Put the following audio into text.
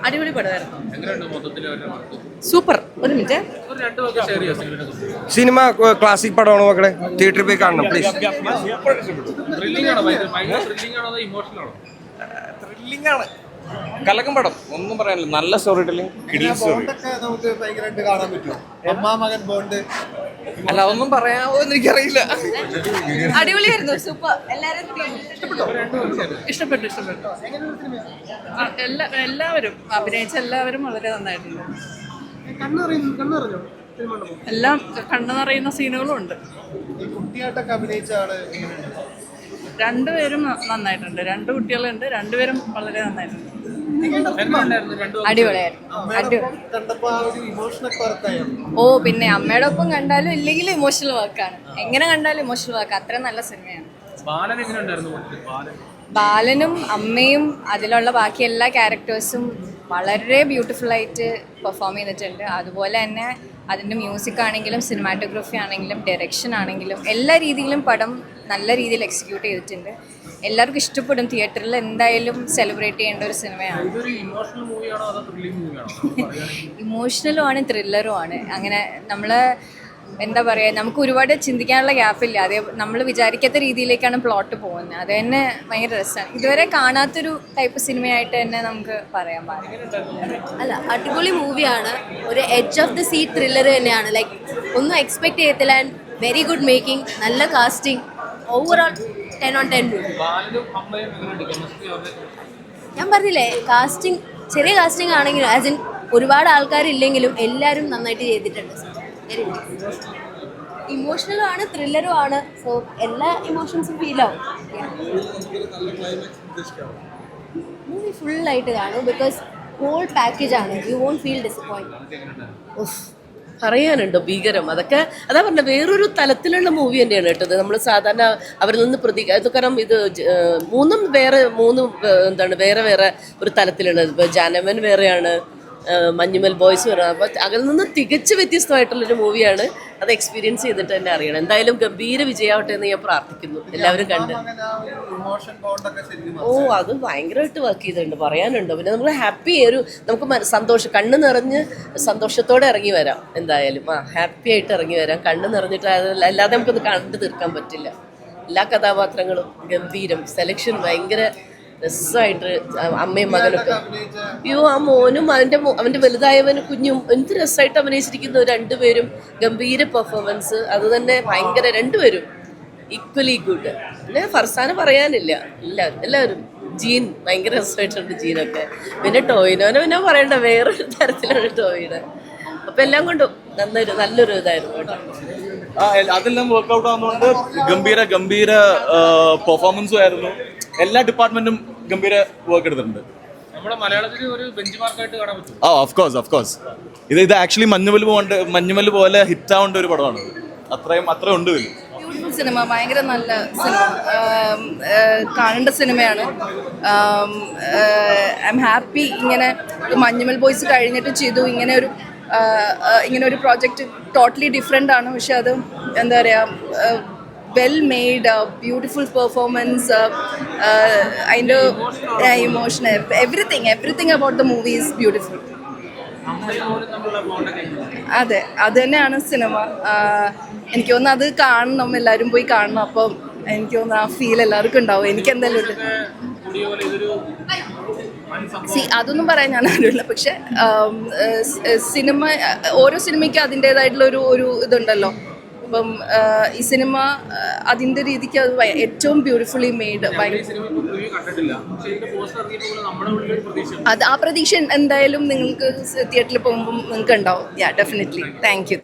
അടിപൊളി പടമായിരുന്നു. സൂപ്പർ. ഒരു മിനിറ്റ്. സിനിമ ക്ലാസിക് പടമാണോ മക്കളെ? തിയേറ്ററിൽ പോയി കാണണം പ്ലീസ്. ത്രില്ലിംഗ് ആണ്, കലക്കം പടം, ഒന്നും പറയാനില്ല. നല്ല സ്റ്റോറി ടെല്ലിംഗ്, നമുക്ക് ഭയങ്കരമായിട്ട് കാണാൻ പറ്റും. അമ്മ മകൻ ബോണ്ട് അല്ല അതൊന്നും പറയാമോ എന്ന് എനിക്കറിയില്ല. അടിപൊളിയായിരുന്നു. സൂപ്പർ. എല്ലാവരും ഇഷ്ടപ്പെട്ടു. എല്ലാവരും അഭിനയിച്ച എല്ലാവരും വളരെ നന്നായിട്ടുണ്ട്. എല്ലാം കണ്ണു നിറയുന്ന സീനുകളും ഉണ്ട്. കുട്ടിയായിട്ടൊക്കെ അഭിനയിച്ചാണ്. രണ്ടുപേരും നന്നായിട്ടുണ്ട്. രണ്ട് കുട്ടികളുണ്ട്, രണ്ടുപേരും വളരെ നന്നായിട്ടുണ്ട്. അടിപൊളിയായിരുന്നു. ഓ പിന്നെ അമ്മയുടെ ഒപ്പം കണ്ടാലും ഇല്ലെങ്കിലും ഇമോഷണൽ വർക്കാണ്. എങ്ങനെ കണ്ടാലും ഇമോഷണൽ വർക്ക്. അത്രയും നല്ല സിനിമയാണ്. ബാലനും അമ്മയും അതിലുള്ള ബാക്കി എല്ലാ ക്യാരക്ടേഴ്സും വളരെ ബ്യൂട്ടിഫുൾ ആയിട്ട് പെർഫോം ചെയ്തിട്ടുണ്ട്. അതുപോലെ തന്നെ അതിൻ്റെ മ്യൂസിക് ആണെങ്കിലും സിനിമാറ്റോഗ്രഫി ആണെങ്കിലും ഡയറക്ഷൻ ആണെങ്കിലും എല്ലാ രീതിയിലും പടം നല്ല രീതിയിൽ എക്സിക്യൂട്ട് ചെയ്തിട്ടുണ്ട്. എല്ലാവർക്കും ഇഷ്ടപ്പെടും. തിയേറ്ററിൽ എന്തായാലും സെലിബ്രേറ്റ് ചെയ്യേണ്ട ഒരു സിനിമയാണ്. ഇമോഷണലും ആണ് ത്രില്ലറും ആണ്. അങ്ങനെ നമ്മൾ എന്താ പറയുക, നമുക്ക് ഒരുപാട് ചിന്തിക്കാനുള്ള ഗ്യാപ്പില്ല. അതേ നമ്മൾ വിചാരിക്കാത്ത രീതിയിലേക്കാണ് പ്ലോട്ട് പോകുന്നത്. അത് തന്നെ ഭയങ്കര രസമാണ്. ഇതുവരെ കാണാത്തൊരു ടൈപ്പ് സിനിമയായിട്ട് തന്നെ നമുക്ക് പറയാൻ പാടില്ല. അല്ല, അടിപൊളി മൂവിയാണ്. ഒരു edge of the seat thriller തന്നെയാണ്. ലൈക്ക് ഒന്നും എക്സ്പെക്ട് ചെയ്യത്തില്ല. ആൻഡ് വെരി ഗുഡ് മേക്കിംഗ്, നല്ല കാസ്റ്റിംഗ്, ഓവറോൾ 10 on 10 മൂവി. ഞാൻ പറഞ്ഞില്ലേ, കാസ്റ്റിംഗ് ചെറിയ കാസ്റ്റിംഗ് ആണെങ്കിലും ആസ് ഇൻ ഒരുപാട് ആൾക്കാരില്ലെങ്കിലും എല്ലാവരും നന്നായിട്ട് ചെയ്തിട്ടുണ്ട്. വെരി ഇമോഷണലും ആണ്, ത്രില്ലറും ആണ്. സോ എല്ലാ ഇമോഷൻസും ഫീൽ ആവും. മൂവി ഫുള്ളായിട്ട് കാണും. ബിക്കോസ് ഹോൾ പാക്കേജ് ആണ്. You won't feel disappoint. പറയാനുണ്ടോ ഭീകരം. അതൊക്കെ അതാ പറഞ്ഞ വേറൊരു തലത്തിലുള്ള മൂവി തന്നെയാണ് കേട്ടത്. നമ്മൾ സാധാരണ അവരിൽ നിന്ന് കാരണം ഇത് എന്താണ് വേറെ വേറെ ഒരു തലത്തിലുള്ളത്. ഇപ്പോൾ ജാനമൻ വേറെയാണ്, മഞ്ഞുമൽ ബോയ്സ് വേറെയാണ്. അപ്പോൾ അതിൽ നിന്ന് തികച്ച് വ്യത്യസ്തമായിട്ടുള്ളൊരു മൂവിയാണ്. അത് എക്സ്പീരിയൻസ് ചെയ്തിട്ട് തന്നെ അറിയണം. എന്തായാലും ഗംഭീര വിജയമാവട്ടെ എന്ന് ഞാൻ പ്രാർത്ഥിക്കുന്നു. എല്ലാവരും കണ്ട്. ഓ അത് ഭയങ്കരമായിട്ട് വർക്ക് ചെയ്തിട്ടുണ്ട്, പറയാനുണ്ടോ. പിന്നെ നമ്മൾ ഹാപ്പി നമുക്ക് സന്തോഷം, കണ്ണ് നിറഞ്ഞ് സന്തോഷത്തോടെ ഇറങ്ങി വരാം. എന്തായാലും ഹാപ്പി ആയിട്ട് ഇറങ്ങി വരാം. കണ്ണ് നിറഞ്ഞിട്ട് അല്ലാതെ നമുക്കൊന്ന് കണ്ടു തീർക്കാൻ പറ്റില്ല. എല്ലാ കഥാപാത്രങ്ങളും ഗംഭീരം, സെലക്ഷൻ ഭയങ്കര രസമായിട്ട്. അമ്മയും മകനൊക്കെ, അയ്യോ ആ മോനും അവൻ്റെ വലുതായവനും കുഞ്ഞും എന്ത് രസമായിട്ട് അഭിനയിച്ചിരിക്കുന്നു. രണ്ടുപേരും ഗംഭീര പെർഫോമൻസ്. അത് തന്നെ ഭയങ്കര, രണ്ടുപേരും ഈക്വലി ഗുഡ്. പിന്നെ ഫർസാന പറയാനില്ല. എല്ലാവരും ജീൻ ഭയങ്കര രസമായിട്ടുണ്ട്. ജീനൊക്കെ പിന്നെ ടോയിനോനെ പിന്നെ പറയണ്ട, വേറൊരു തരത്തിലാണ് ടോയിന്. അപ്പം എല്ലാം കൊണ്ടും നല്ലൊരു ഇതായിരുന്നു കേട്ടോ. അതെല്ലാം വർക്ക്ഔട്ട് ആവുന്നതുകൊണ്ട് ഗംഭീര പെർഫോമൻസും ആയിരുന്നു. എല്ലാ ഡിപ്പാർട്ട്മെന്റും ഗംഭീര വർക്ക് എടുത്തിട്ടുണ്ട്. ഓഫ് കോഴ്സ് ഇത് ആക്ച്വലി മഞ്ഞുമല് പോലെ ഹിറ്റ് ആവേണ്ട ഒരു പടമാണ്. അത്രയും ഉണ്ട് ഇതിൽ. ബ്യൂട്ടിഫുൾ സിനിമ, ഭയങ്കര നല്ല സിനിമ, കാണേണ്ട സിനിമയാണ്. I am happy. ഇങ്ങനെ മഞ്ഞുമൽ ബോയ്സ് കഴിഞ്ഞിട്ട് ചെയ്തു ഇങ്ങനെ ഒരു പ്രോജക്റ്റ്. ടോട്ടലി ഡിഫറെൻ്റ് ആണ്. പക്ഷെ അത് എന്താ പറയുക, വെൽ മെയ്ഡ്, ബ്യൂട്ടിഫുൾ പെർഫോമൻസ്, അതിൻ്റെ emotion, everything about the movie is beautiful. അതെ, അത് തന്നെയാണ് സിനിമ. എനിക്ക് തോന്നുന്നു അത് കാണണം, എല്ലാവരും പോയി കാണണം. അപ്പം എനിക്ക് തോന്നുന്നു ആ ഫീൽ എല്ലാവർക്കും ഉണ്ടാവും. എനിക്ക് എന്തായാലും അതൊന്നും പറയാൻ ഞാൻ അറിയില്ല. പക്ഷെ സിനിമ, ഓരോ സിനിമയ്ക്കും അതിൻ്റേതായിട്ടുള്ള ഒരു ഇതുണ്ടല്ലോ. അപ്പം ഈ സിനിമ അതിൻ്റെ രീതിക്ക് അത് ഏറ്റവും ബ്യൂട്ടിഫുള്ളി മെയ്ഡ്. അത് ആ പ്രതീക്ഷ എന്തായാലും നിങ്ങൾക്ക് തിയേറ്ററിൽ പോകുമ്പോൾ നിങ്ങൾക്ക് ഉണ്ടാവും. യാ, ഡെഫിനറ്റ്ലി. Thank you.